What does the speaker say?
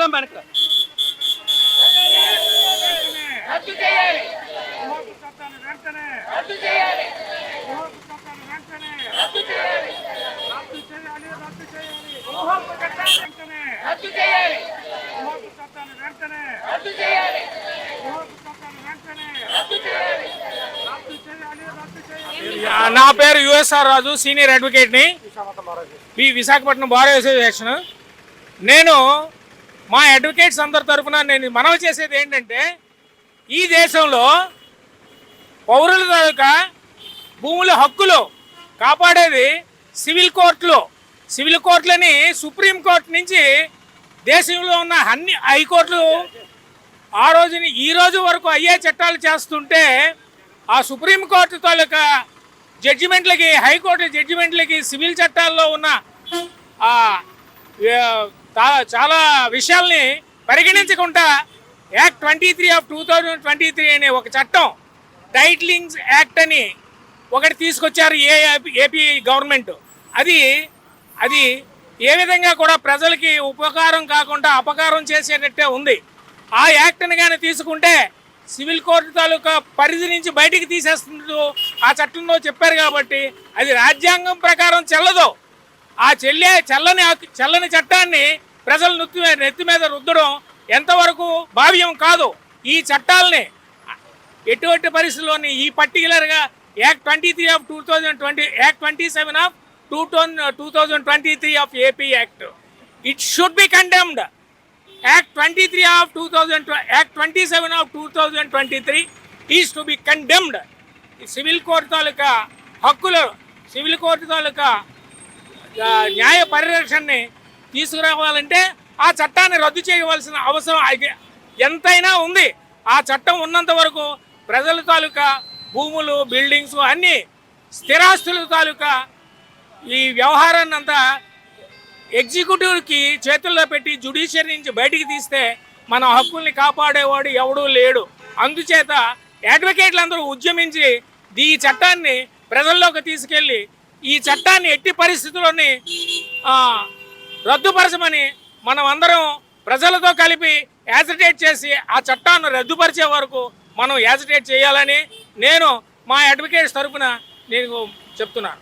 వెళ్దాం వెనక. నా పేరు యుఎస్ఆర్ రాజు, సీనియర్ అడ్వకేట్ని, విశాఖపట్నం బార్ అసోసియేషన్. నేను మా అడ్వకేట్స్ అందరి తరఫున నేను మనవి చేసేది ఏంటంటే, ఈ దేశంలో పౌరుల తాలూకా భూముల హక్కులు కాపాడేది సివిల్ కోర్టులు. సివిల్ కోర్టులని సుప్రీంకోర్టు నుంచి దేశంలో ఉన్న అన్ని హైకోర్టులు ఈ రోజు వరకు అయ్యే చట్టాలు చేస్తుంటే, ఆ సుప్రీంకోర్టు తాలూకా జడ్జిమెంట్లకి, హైకోర్టు జడ్జిమెంట్లకి సివిల్ చట్టాల్లో ఉన్న చాలా విషయాల్ని పరిగణించకుండా యాక్ట్ 23 ఆఫ్ 2023 అనే ఒక చట్టం, టైటిలింగ్స్ యాక్ట్ అని ఒకటి తీసుకొచ్చారు ఏపీ గవర్నమెంట్. అది ఏ విధంగా కూడా ప్రజలకి ఉపకారం కాకుండా అపకారం చేసేటట్టే ఉంది. ఆ యాక్ట్ని కానీ తీసుకుంటే సివిల్ కోర్టు తాలూకా పరిధి నుంచి బయటికి తీసేస్తుంటూ ఆ చట్టంలో చెప్పారు కాబట్టి అది రాజ్యాంగం ప్రకారం చెల్లదు. ఆ చల్లని చట్టాన్ని ప్రజల నెత్తి మీద రుద్దడం ఎంతవరకు భావ్యం కాదు. ఈ చట్టాలని ఎటువంటి పరిస్థితుల్లోని ఈ పర్టికులర్గా act 23 of 2020, act 27 of 2023 of AP act, it should be condemned. Act 23 of 2020, act 27 of 2023 is to be condemned. Civil court తాలూకా హక్కులు, సివిల్ కోర్టు తాలూకా న్యాయ పరిరక్షణని తీసుకురావాలంటే ఆ చట్టాన్ని రద్దు చేయవలసిన అవసరం ఎంతైనా ఉంది. ఆ చట్టం ఉన్నంత వరకు ప్రజల తాలూకా భూములు, బిల్డింగ్స్, అన్ని స్థిరాస్తుల తాలూకా ఈ వ్యవహారాన్ని అంతా ఎగ్జిక్యూటివ్కి చేతుల్లో పెట్టి జ్యుడిషియరీ నుంచి బయటికి తీస్తే మన హక్కుల్ని కాపాడేవాడు ఎవడూ లేడు. అందుచేత అడ్వకేట్లు అందరూ ఉద్యమించి ఈ చట్టాన్ని ప్రజల్లోకి తీసుకెళ్ళి ఈ చట్టాన్ని ఎట్టి పరిస్థితుల్లోని రద్దుపరచమని మనం అందరం ప్రజలతో కలిపి యాజిటేట్ చేసి ఆ చట్టాన్ని రద్దుపరిచే వరకు మనం యాజిటేట్ చేయాలని నేను మా అడ్వకేట్స్ తరఫున నేను చెప్తున్నాను.